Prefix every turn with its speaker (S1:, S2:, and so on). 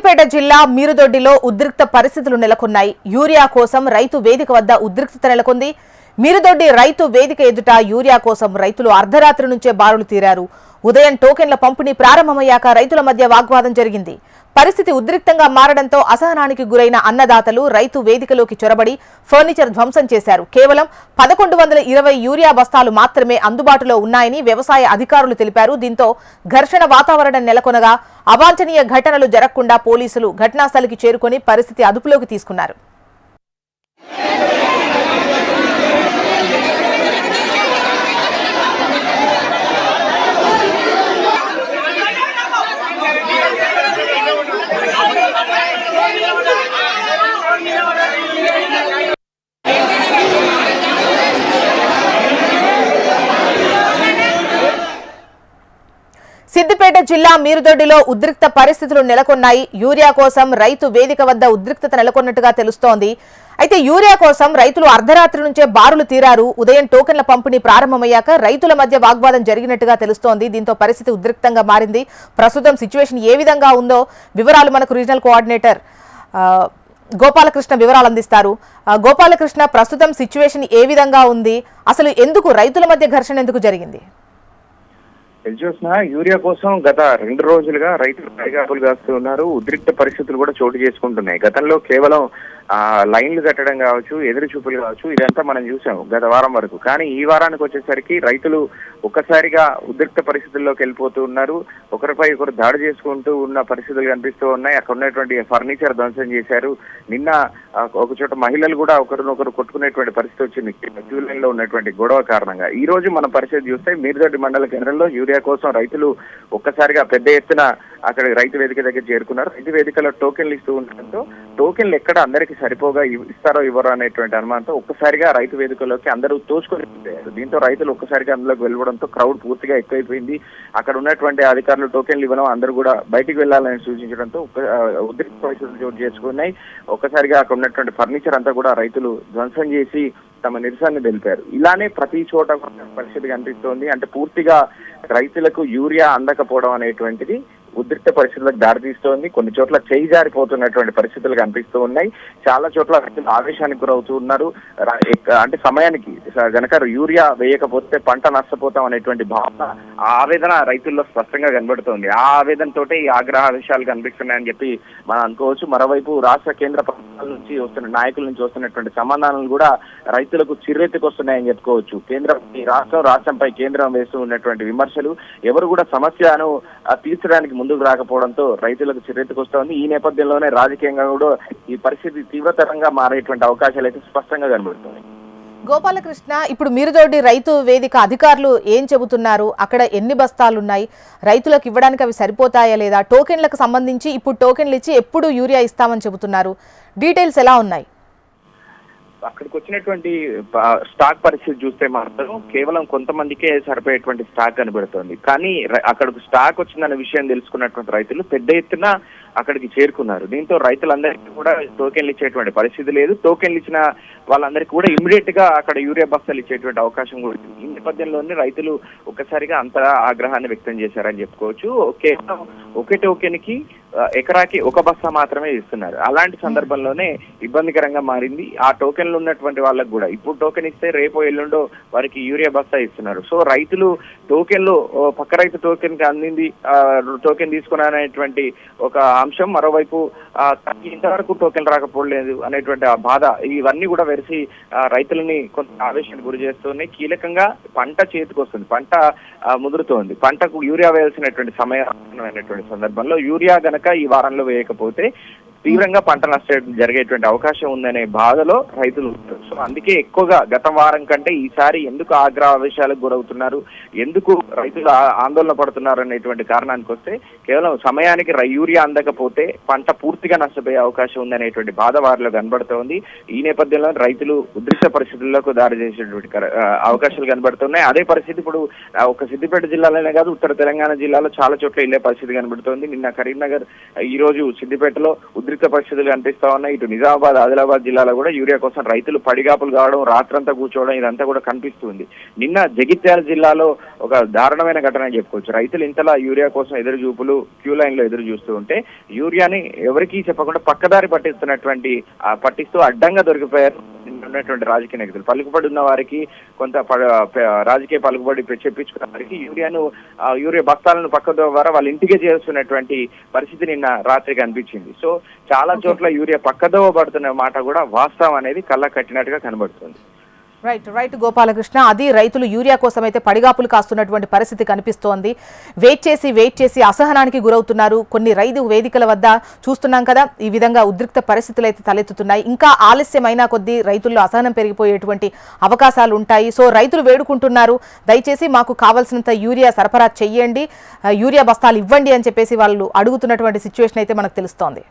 S1: సిద్దిపేట జిల్లా మీరుదొడ్డిలో ఉద్రిక్త పరిస్థితులు నెలకొన్నాయి. యూరియా కోసం రైతు వేదిక వద్ద ఉద్రిక్తత నెలకొంది. మీరుదొడ్డి రైతు వేదిక ఎదుట యూరియా కోసం రైతులు అర్ధరాత్రి నుంచే బారులు తీరారు. ఉదయం టోకెన్ల పంపిణీ ప్రారంభమయ్యాక రైతుల మధ్య వాగ్వాదం జరిగింది. పరిస్థితి ఉద్రిక్తంగా మారడంతో అసహనానికి గురైన అన్నదాతలు రైతు వేదికలోకి చొరబడి ఫర్నిచర్ ధ్వంసం చేశారు. కేవలం 1120 యూరియా బస్తాలు మాత్రమే అందుబాటులో ఉన్నాయని వ్యవసాయ అధికారులు తెలిపారు. దీంతో ఘర్షణ వాతావరణం నెలకొనగా అవాంఛనీయ ఘటనలు జరగకుండా పోలీసులు ఘటనాస్థలికి చేరుకొని పరిస్థితి అదుపులోకి తీసుకున్నారు. సిద్దిపేట జిల్లా మీరుదొడ్డిలో ఉద్రిక్త పరిస్థితులు నెలకొన్నాయి. యూరియా కోసం రైతు వేదిక వద్ద ఉద్రిక్తత నెలకొన్నట్టుగా తెలుస్తోంది. అయితే యూరియా కోసం రైతులు అర్ధరాత్రి నుంచే బారులు తీరారు. ఉదయం టోకెన్ల పంపిణీ ప్రారంభమయ్యాక రైతుల మధ్య వాగ్వాదం జరిగినట్టుగా తెలుస్తోంది. దీంతో పరిస్థితి ఉద్రిక్తంగా మారింది. ప్రస్తుతం సిచ్యువేషన్ ఏ విధంగా ఉందో వివరాలు మనకు రీజనల్ కోఆర్డినేటర్ గోపాలకృష్ణ వివరాలు అందిస్తారు. గోపాలకృష్ణ, ప్రస్తుతం సిచ్యువేషన్ ఏ విధంగా ఉంది? అసలు ఎందుకు రైతుల మధ్య ఘర్షణ ఎందుకు జరిగింది?
S2: చూసిన యూరియా కోసం గత 2 రోజులుగా రైతులు పైగాపులు కాస్తూ ఉన్నారు. ఉద్రిక్త పరిస్థితులు కూడా చోటు చేసుకుంటున్నాయి. గతంలో కేవలం లైన్లు కట్టడం కావచ్చు, ఎదురు చూపులు కావచ్చు, ఇదంతా మనం చూసాం గత వారం వరకు. కానీ ఈ వారానికి వచ్చేసరికి రైతులు ఒక్కసారిగా ఉద్రిక్త పరిస్థితుల్లోకి వెళ్ళిపోతూ ఉన్నారు. ఒకరిపై ఒకరు దాడి చేసుకుంటూ ఉన్న పరిస్థితులు కనిపిస్తూ ఉన్నాయి. అక్కడ ఉన్నటువంటి ఫర్నిచర్ ధ్వంసం చేశారు. నిన్న ఒక చోట మహిళలు కూడా ఒకరినొకరు కొట్టుకునేటువంటి పరిస్థితి వచ్చింది క్యూ లైన్ లో ఉన్నటువంటి గొడవ కారణంగా. ఈ రోజు మన పరిస్థితి చూస్తే మీరుదొడ్డి మండల కేంద్రంలో యూరియా కోసం రైతులు ఒక్కసారిగా పెద్ద ఎత్తున అక్కడ రైతు వేదిక దగ్గర చేరుకున్నారు. రైతు వేదికలో టోకెన్లు ఇస్తూ ఉండడంతో టోకెన్లు ఎక్కడ అందరికీ సరిపోగా ఇస్తారో ఇవ్వరో అనేటువంటి అనుమానంతో ఒక్కసారిగా రైతు వేదికలోకి అందరూ తోచుకొని పోయారు. దీంతో రైతులు ఒక్కసారిగా అందులోకి వెళ్ళడంతో క్రౌడ్ పూర్తిగా ఎక్కువైపోయింది. అక్కడ ఉన్నటువంటి అధికారులు టోకెన్లు ఇవ్వడం, అందరూ కూడా బయటికి వెళ్లాలని సూచించడంతో ఉద్రిక్త పరిస్థితులు చోటు చేసుకున్నాయి. ఒక్కసారిగా అక్కడ ఉన్నటువంటి ఫర్నిచర్ అంతా కూడా రైతులు ధ్వంసం చేసి తమ నిరసనని తెలిపారు. ఇలానే ప్రతి చోట పరిస్థితి కనిపిస్తోంది. అంటే పూర్తిగా రైతులకు యూరియా అందకపోవడం అనేటువంటిది ఉద్రిక్త పరిస్థితులకు దారితీస్తోంది. కొన్ని చోట్ల చేయి జారిపోతున్నటువంటి పరిస్థితులు కనిపిస్తూ ఉన్నాయి. చాలా చోట్ల రైతులు ఆవేశానికి గురవుతూ ఉన్నారు. అంటే సమయానికి గనక యూరియా వేయకపోతే పంట నష్టపోతాం అనేటువంటి భావన, ఆ ఆవేదన రైతుల్లో స్పష్టంగా కనబడుతోంది. ఆ ఆవేదనతోటే ఈ ఆగ్రహ విషయాలు కనిపిస్తున్నాయని చెప్పి మనం అనుకోవచ్చు. మరోవైపు రాష్ట్ర కేంద్ర ప్రభుత్వాల నుంచి వస్తున్న నాయకుల నుంచి వస్తున్నటువంటి సమాధానాలు కూడా రైతులకు చిర్రెత్తుకొస్తున్నాయని చెప్పుకోవచ్చు. రాష్ట్రంపై కేంద్రం వేస్తూ ఉన్నటువంటి విమర్శలు, ఎవరు కూడా సమస్యను తీర్చడానికి ముందుకు రాకపోవడంతో రైతులకు చిరెత్తుకొస్తోంది. ఈ నేపథ్యంలోనే రాజకీయంగా కూడా ఈ పరిస్థితి తీవ్రతరంగా మారేటువంటి అవకాశాలు అయితే స్పష్టంగా కనబడుతున్నాయి.
S1: గోపాలకృష్ణ, ఇప్పుడు మీరుదొడ్డి రైతు వేదిక అధికారులు ఏం చెబుతున్నారు? అక్కడ ఎన్ని బస్తాలు ఉన్నాయి? రైతులకు ఇవ్వడానికి అవి సరిపోతాయా లేదా? టోకెన్లకు సంబంధించి ఇప్పుడు టోకెన్లు ఇచ్చి ఎప్పుడు యూరియా ఇస్తామని చెబుతున్నారు. డీటెయిల్స్ ఎలా ఉన్నాయి?
S2: అక్కడికి వచ్చినటువంటి స్టాక్ పరిస్థితి చూస్తే మాత్రం కేవలం కొంతమందికే సరిపోయేటువంటి స్టాక్ కనబడుతోంది. కానీ అక్కడికి స్టాక్ వచ్చిందన్న విషయం తెలుసుకున్నటువంటి రైతులు పెద్ద ఎత్తున అక్కడికి చేరుకున్నారు. దీంతో రైతులందరికీ కూడా టోకెన్లు ఇచ్చేటువంటి పరిస్థితి లేదు. టోకెన్లు ఇచ్చిన వాళ్ళందరికీ కూడా ఇమ్మీడియట్ గా అక్కడ యూరియా బస్తాలు ఇచ్చేటువంటి అవకాశం కూడా ఉంది. ఈ నేపథ్యంలోనే రైతులు ఒక్కసారిగా అంత ఆగ్రహాన్ని వ్యక్తం చేశారని చెప్పుకోవచ్చు. కేవలం ఒకే టోకెన్ కి ఎకరాకి 1 బస్తా మాత్రమే ఇస్తున్నారు. అలాంటి సందర్భంలోనే ఇబ్బందికరంగా మారింది. ఆ టోకెన్లు ఉన్నటువంటి వాళ్ళకు కూడా ఇప్పుడు టోకెన్ ఇస్తే రేపో ఎల్లుండో వారికి యూరియా బస్తా ఇస్తున్నారు. సో రైతులు టోకెన్లు పక్క రైతు టోకెన్ కి అందింది, టోకెన్ తీసుకున్నారనేటువంటి ఒక అంశం, మరోవైపు ఇంతవరకు టోకెన్ రాకపోలేదు అనేటువంటి ఆ బాధ, ఇవన్నీ కూడా వెరిసి రైతులని కొంత ఆవేశానికి గురి చేస్తున్నాయి. కీలకంగా పంట చేతికి వస్తుంది, పంట ముదురుతోంది, పంటకు యూరియా వేయాల్సినటువంటి సమయం అనేటువంటి సందర్భంలో యూరియా గనక ఈ వారంలో వేయకపోతే తీవ్రంగా పంట నష్టం జరిగేటువంటి అవకాశం ఉందనే బాధలో రైతులు ఉంటారు. సో అందుకే ఎక్కువగా గత వారం కంటే ఈసారి ఎందుకు ఆగ్రహావేశాలకు గురవుతున్నారు, ఎందుకు రైతులు ఆందోళన పడుతున్నారు అనేటువంటి కారణానికి వస్తే కేవలం సమయానికి యూరియా అందకపోతే పంట పూర్తిగా నష్టపోయే అవకాశం ఉందనేటువంటి బాధ వారిలో కనబడుతోంది. ఈ నేపథ్యంలో రైతులు ఉద్రిక్త పరిస్థితులకు దారి చేసేటువంటి అవకాశాలు కనబడుతున్నాయి. అదే పరిస్థితి ఇప్పుడు ఒక సిద్దిపేట జిల్లాలోనే కాదు, ఉత్తర తెలంగాణ జిల్లాలో చాలా చోట్ల ఇల్లే పరిస్థితి కనబడుతోంది. నిన్న కరీంనగర్, ఈ రోజు సిద్దిపేటలో ఉద్రిక్త ఉద్రిక్త పరిస్థితులు కనిపిస్తా ఉన్నాయి. ఇటు నిజామాబాద్, ఆదిలాబాద్ జిల్లాలో కూడా యూరియా కోసం రైతులు పడిగాపులు కావడం, రాత్రంతా కూర్చోవడం ఇదంతా కూడా కనిపిస్తుంది. నిన్న జగిత్యాల జిల్లాలో ఒక దారుణమైన ఘటన చెప్పుకోవచ్చు. రైతులు ఇంతలా యూరియా కోసం ఎదురు చూపులు క్యూ లైన్ లో ఎదురు చూస్తూ ఉంటే యూరియాని ఎవరికీ చెప్పకుండా పక్కదారి పట్టిస్తూ అడ్డంగా దొరికిపోయారు ఉన్నటువంటి రాజకీయ నాయకులు. పలుకుబడి ఉన్న వారికి కొంత రాజకీయ పలుకుబడి చెప్పించుకున్న వారికి యూరియా బస్తాలను పక్క ద్వారా వాళ్ళ ఇంటికే చేస్తున్నటువంటి పరిస్థితి నిన్న రాత్రి కనిపించింది. సో చాలా చోట్ల యూరియా పక్కదోవ పడుతున్న మాట కూడా వాస్తవం అనేది కళ్ళ కట్టినట్టుగా కనబడుతుంది.
S1: రైట్ గోపాలకృష్ణ, అది రైతులు యూరియా కోసం అయితే పడిగాపులు కాస్తున్నటువంటి పరిస్థితి కనిపిస్తోంది. వెయిట్ చేసి అసహనానికి గురవుతున్నారు. కొన్ని రైతు వేదికల వద్ద చూస్తున్నాం కదా, ఈ విధంగా ఉద్రిక్త పరిస్థితులు అయితే తలెత్తుతున్నాయి. ఇంకా ఆలస్యమైనా కొద్దీ రైతుల్లో అసహనం పెరిగిపోయేటువంటి అవకాశాలు ఉంటాయి. సో రైతులు వేడుకుంటున్నారు, దయచేసి మాకు కావాల్సినంత యూరియా సరఫరా చెయ్యండి, యూరియా బస్తాలు ఇవ్వండి అని చెప్పేసి వాళ్ళు అడుగుతున్నటువంటి సిచ్యువేషన్ అయితే మనకు తెలుస్తోంది.